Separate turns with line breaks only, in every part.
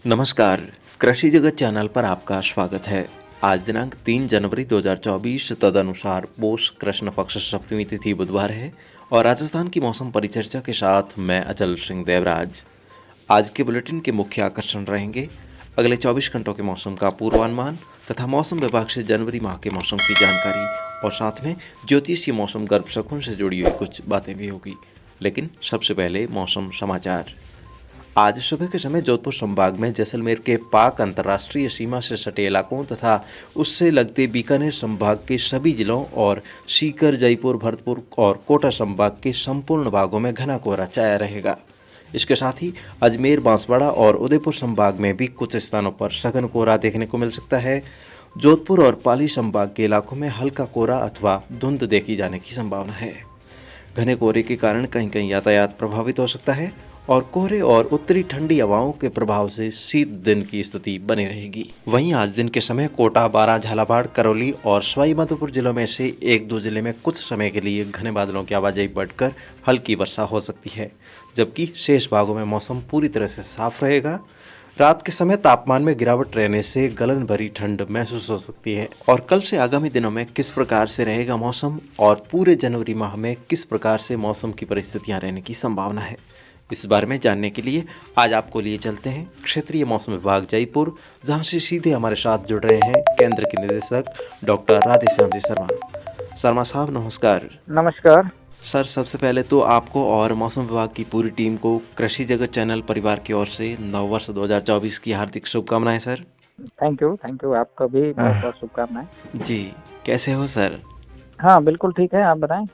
नमस्कार, कृषि जगत चैनल पर आपका स्वागत है। आज दिनांक 3 जनवरी 2024 तदनुसार पोष कृष्ण पक्ष सप्तमी तिथि बुधवार है और राजस्थान की मौसम परिचर्चा के साथ मैं अचल सिंह देवराज। आज के बुलेटिन के मुख्य आकर्षण रहेंगे अगले 24 घंटों के मौसम का पूर्वानुमान तथा मौसम विभाग से जनवरी माह के मौसम की जानकारी और साथ में ज्योतिषीय मौसम गर्भ शकुन से जुड़ी हुई कुछ बातें भी होगी। लेकिन सबसे पहले मौसम समाचार। आज सुबह के समय जोधपुर संभाग में जैसलमेर के पाक अंतर्राष्ट्रीय सीमा से सटे इलाकों तथा उससे लगते बीकानेर संभाग के सभी जिलों और सीकर, जयपुर, भरतपुर और कोटा संभाग के संपूर्ण भागों में घना कोहरा छाया रहेगा। इसके साथ ही अजमेर, बांसवाड़ा और उदयपुर संभाग में भी कुछ स्थानों पर सघन कोहरा देखने को मिल सकता है। जोधपुर और पाली संभाग के इलाकों में हल्का कोहरा अथवा धुंध देखी जाने की संभावना है। घने कोहरे के कारण कहीं कहीं यातायात प्रभावित हो सकता है और कोहरे और उत्तरी ठंडी हवाओं के प्रभाव से शीत दिन की स्थिति बनी रहेगी। वहीं आज दिन के समय कोटा, बारां, झालावाड़, करौली और सवाई माधोपुर जिलों में से एक दो जिले में कुछ समय के लिए घने बादलों की आवाजाही बढ़कर हल्की वर्षा हो सकती है, जबकि शेष भागों में मौसम पूरी तरह से साफ रहेगा। रात के समय तापमान में गिरावट रहने से गलन भरी ठंड महसूस हो सकती है। और कल से आगामी दिनों में किस प्रकार से रहेगा मौसम और पूरे जनवरी माह में किस प्रकार से मौसम की परिस्थितियां रहने की संभावना है, इस बारे में जानने के लिए आज आपको लिए चलते हैं क्षेत्रीय मौसम विभाग जयपुर, जहां से सीधे हमारे साथ जुड़ रहे हैं केंद्र के निदेशक डॉक्टर राधेश्याम जी शर्मा। शर्मा साहब नमस्कार।
नमस्कार
सर, सबसे पहले तो आपको और मौसम विभाग की पूरी टीम को कृषि जगत चैनल परिवार की ओर से नववर्ष 2024 की हार्दिक शुभकामनाएं सर।
थैंक यू आपका भी बहुत बहुत शुभकामनाएं।
जी, कैसे हो सर?
हाँ बिल्कुल ठीक है, आप बताएं।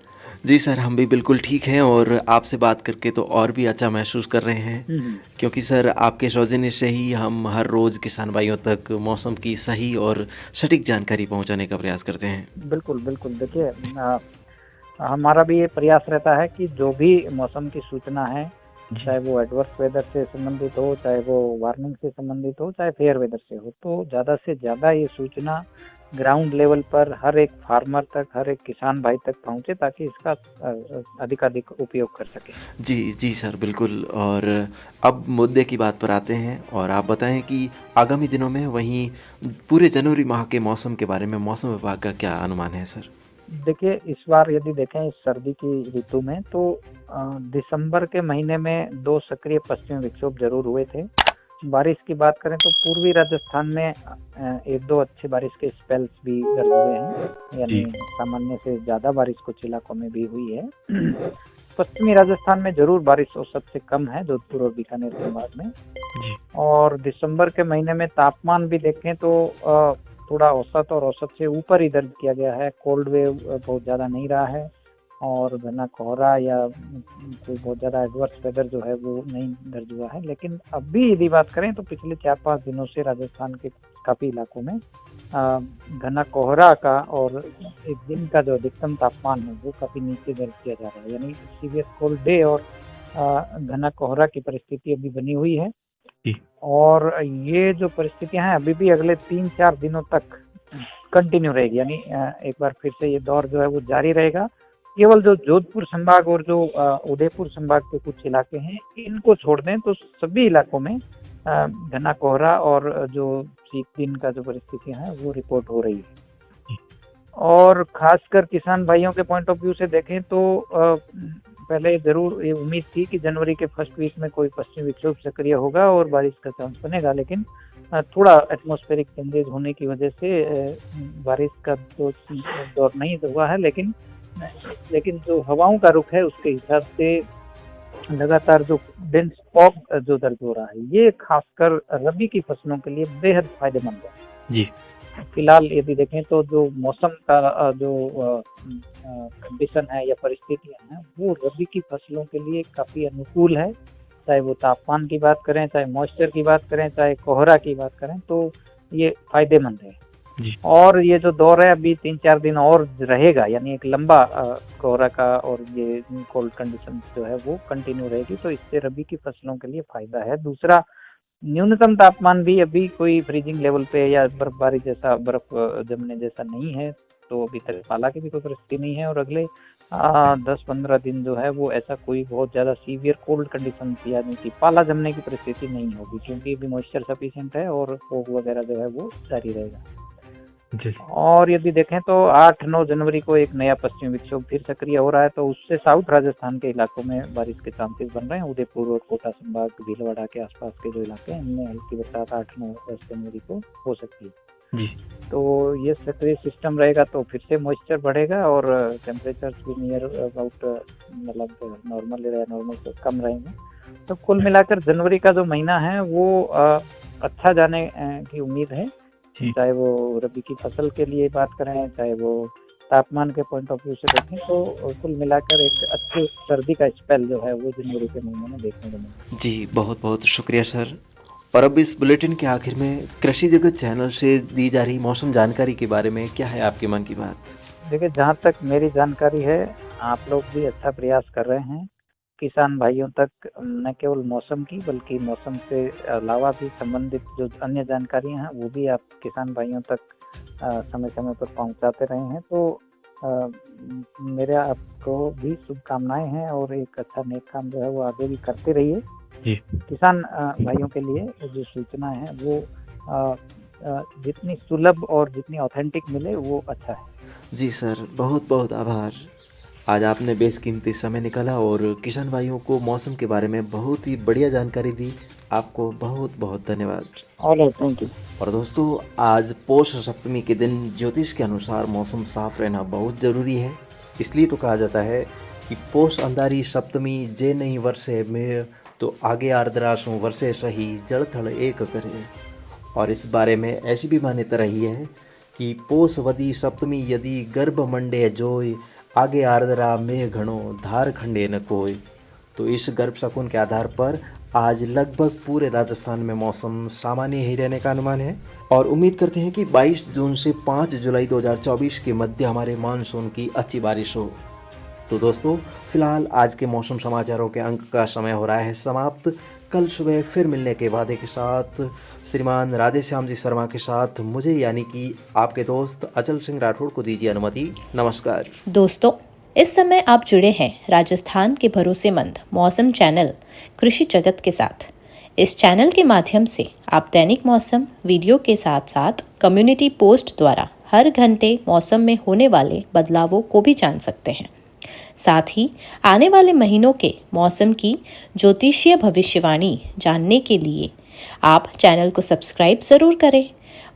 जी सर, हम भी बिल्कुल ठीक हैं और आपसे बात करके तो और भी अच्छा महसूस कर रहे हैं, क्योंकि सर आपके सौजन्य से ही हम हर रोज़ किसान भाइयों तक मौसम की सही और सटीक जानकारी पहुंचाने का प्रयास करते हैं।
बिल्कुल बिल्कुल, देखिए हमारा भी ये प्रयास रहता है कि जो भी मौसम की सूचना है, चाहे वो एडवर्स वेदर से संबंधित हो, चाहे वो वार्निंग से संबंधित हो, चाहे फेयर वेदर से हो, तो ज़्यादा से ज़्यादा ये सूचना ग्राउंड लेवल पर हर एक फार्मर तक, हर एक किसान भाई तक पहुंचे ताकि इसका अधिकाधिक उपयोग कर सके।
जी सर, बिल्कुल। और अब मुद्दे की बात पर आते हैं और आप बताएं कि आगामी दिनों में वहीं पूरे जनवरी माह के मौसम के बारे में मौसम विभाग का क्या अनुमान है सर?
देखिए इस बार यदि देखें इस सर्दी की ऋतु में तो दिसंबर के महीने में 2 सक्रिय पश्चिमी विक्षोभ जरूर हुए थे। बारिश की बात करें तो पूर्वी राजस्थान में 1-2 अच्छे बारिश के स्पेल्स भी दर्ज हुए हैं, यानी सामान्य से ज़्यादा बारिश कुछ इलाकों में भी हुई है। पश्चिमी राजस्थान में जरूर बारिश औसत से कम है, जोधपुर और बीकानेर संभाग में। और दिसंबर के महीने में तापमान भी देखें तो थोड़ा औसत और औसत से ऊपर ही दर्ज किया गया है। कोल्ड वेव बहुत ज़्यादा नहीं रहा है और घना कोहरा या कोई बहुत ज़्यादा एडवर्स वेदर जो है वो नहीं दर्ज हुआ है। लेकिन अभी यदि बात करें तो पिछले 4-5 दिनों से राजस्थान के काफ़ी इलाकों में घना कोहरा का और एक दिन का जो अधिकतम तापमान है वो काफ़ी नीचे दर्ज किया जा रहा है, यानी सीवियर कोल्ड डे और घना कोहरा की परिस्थिति अभी बनी हुई है। और ये जो परिस्थितियां हैं अभी भी अगले 3-4 दिनों तक कंटिन्यू रहेगी, यानी एक बार फिर से ये दौर जो है वो जारी रहेगा। केवल जो जोधपुर संभाग और जो उदयपुर संभाग के कुछ इलाके हैं इनको छोड़ दें तो सभी इलाकों में घना कोहरा और जो शीत दिन का जो परिस्थितियां हैं वो रिपोर्ट हो रही है। और खासकर किसान भाइयों के पॉइंट ऑफ व्यू से देखें तो पहले जरूर ये उम्मीद थी कि जनवरी के फर्स्ट वीक में कोई पश्चिमी विक्षोभ सक्रिय होगा और बारिश का चांस बनेगा, लेकिन थोड़ा एटमॉस्फेरिक चेंजेस होने की वजह से बारिश का तो दौर नहीं हुआ है। लेकिन जो हवाओं का रुख है उसके हिसाब से लगातार जो डेंस फॉग जो दर्ज हो रहा है ये खासकर रबी की फसलों के लिए बेहद फायदेमंद है। जी फिलहाल यदि देखें तो जो मौसम का जो कंडीशन है या परिस्थितियां हैं वो रबी की फसलों के लिए काफ़ी अनुकूल है, चाहे वो तापमान की बात करें, चाहे मॉइस्चर की बात करें, चाहे कोहरा की बात करें, तो ये फायदेमंद है। जी। और ये जो दौर है अभी 3-4 दिन और रहेगा, यानी एक लंबा कोहरा का और ये कोल्ड कंडीशन जो है वो कंटिन्यू रहेगी, तो इससे रबी की फसलों के लिए फायदा है। दूसरा, न्यूनतम तापमान भी अभी कोई फ्रीजिंग लेवल पे या बर्फबारी जैसा बर्फ जमने जैसा नहीं है, तो अभी तक पाला की भी कोई परिस्थिति नहीं है। और अगले 10-15 दिन जो है वो ऐसा कोई बहुत ज़्यादा सीवियर कोल्ड कंडीशन यानी कि पाला जमने की परिस्थिति नहीं होगी, क्योंकि अभी मॉइस्चर सफिशिएंट है और फोग वगैरह जो है वो जारी रहेगा।
जी।
और यदि देखें तो 8-9 जनवरी को एक नया पश्चिमी विक्षोभ फिर सक्रिय हो रहा है, तो उससे साउथ राजस्थान के इलाकों में बारिश के चांसेस बन रहे हैं। उदयपुर और कोटा संभाग, भीलवाड़ा के आसपास के जो इलाके हैं, इनमें हल्की बरसात 8-9-10 जनवरी को हो सकती है।
जी।
तो ये सक्रिय सिस्टम रहेगा तो फिर से मॉइस्चर बढ़ेगा और टेम्परेचर भी नियर अबाउट मतलब नॉर्मल से कम रहेंगे। तो कुल मिलाकर जनवरी का जो महीना है वो अच्छा जाने की उम्मीद है, चाहे वो रबी की फसल के लिए बात करें, चाहे वो तापमान के पॉइंट ऑफ व्यू से देखें, तो कुल मिलाकर एक अच्छी सर्दी का स्पेल जो है वो जनवरी के महीने में देखने को मिलेगा।
जी, बहुत बहुत शुक्रिया सर। और अब इस बुलेटिन के आखिर में कृषि जगत चैनल से दी जा रही मौसम जानकारी के बारे में क्या है आपके मन की बात?
देखिए, जहाँ तक मेरी जानकारी है, आप लोग भी अच्छा प्रयास कर रहे हैं किसान भाइयों तक न केवल मौसम की बल्कि मौसम से अलावा भी संबंधित जो अन्य जानकारियां हैं वो भी आप किसान भाइयों तक समय समय पर पहुंचाते रहे हैं। तो मेरे आपको भी शुभकामनाएं हैं और एक अच्छा नेक काम जो है वो आगे भी करते रहिए।
जी।
किसान भाइयों के लिए जो सूचना है वो जितनी सुलभ और जितनी ऑथेंटिक मिले वो अच्छा है।
जी सर, बहुत बहुत आभार। आज आपने बेशकीमती समय निकाला और किसान भाइयों को मौसम के बारे में बहुत ही बढ़िया जानकारी दी। आपको बहुत बहुत धन्यवाद।
Alright, thank you.
और दोस्तों, आज पौष सप्तमी के दिन ज्योतिष के अनुसार मौसम साफ रहना बहुत ज़रूरी है। इसलिए तो कहा जाता है कि पौष अंधारी सप्तमी जे नहीं वर्षे में तो आगे आर्द्रासों वर्षे सही जल थल एक करे। और इस बारे में ऐसी भी मान्यता रही है कि पोषवदी सप्तमी यदि गर्भ मंडे जोय आगे आर्द्रा में घणो धार खंडे न कोय। तो इस गर्भ शकुन के आधार पर आज लगभग पूरे राजस्थान में मौसम सामान्य ही रहने का अनुमान है और उम्मीद करते हैं कि 22 जून से 5 जुलाई 2024 के मध्य हमारे मानसून की अच्छी बारिश हो। तो दोस्तों, फिलहाल आज के मौसम समाचारों के अंक का समय हो रहा है समाप्त। कल सुबह फिर मिलने के वादे के साथ श्रीमान राधेश्याम जी शर्मा के साथ मुझे यानी कि आपके दोस्त अचल सिंह राठौड़ को दीजिए अनुमति। नमस्कार
दोस्तों, इस समय आप जुड़े हैं राजस्थान के भरोसेमंद मौसम चैनल कृषि जगत के साथ। इस चैनल के माध्यम से आप दैनिक मौसम वीडियो के साथ साथ कम्युनिटी पोस्ट द्वारा हर घंटे मौसम में होने वाले बदलावों को भी जान सकते हैं। साथ ही आने वाले महीनों के मौसम की ज्योतिषीय भविष्यवाणी जानने के लिए आप चैनल को सब्सक्राइब ज़रूर करें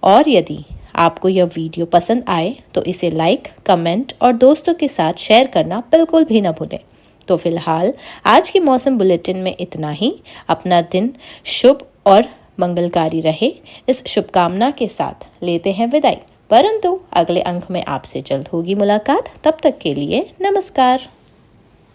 और यदि आपको यह वीडियो पसंद आए तो इसे लाइक, कमेंट और दोस्तों के साथ शेयर करना बिल्कुल भी न भूलें। तो फिलहाल आज की मौसम बुलेटिन में इतना ही। अपना दिन शुभ और मंगलकारी रहे, इस शुभकामना के साथ लेते हैं विदाई। परंतु अगले अंक में आपसे जल्द होगी मुलाकात। तब तक के लिए नमस्कार।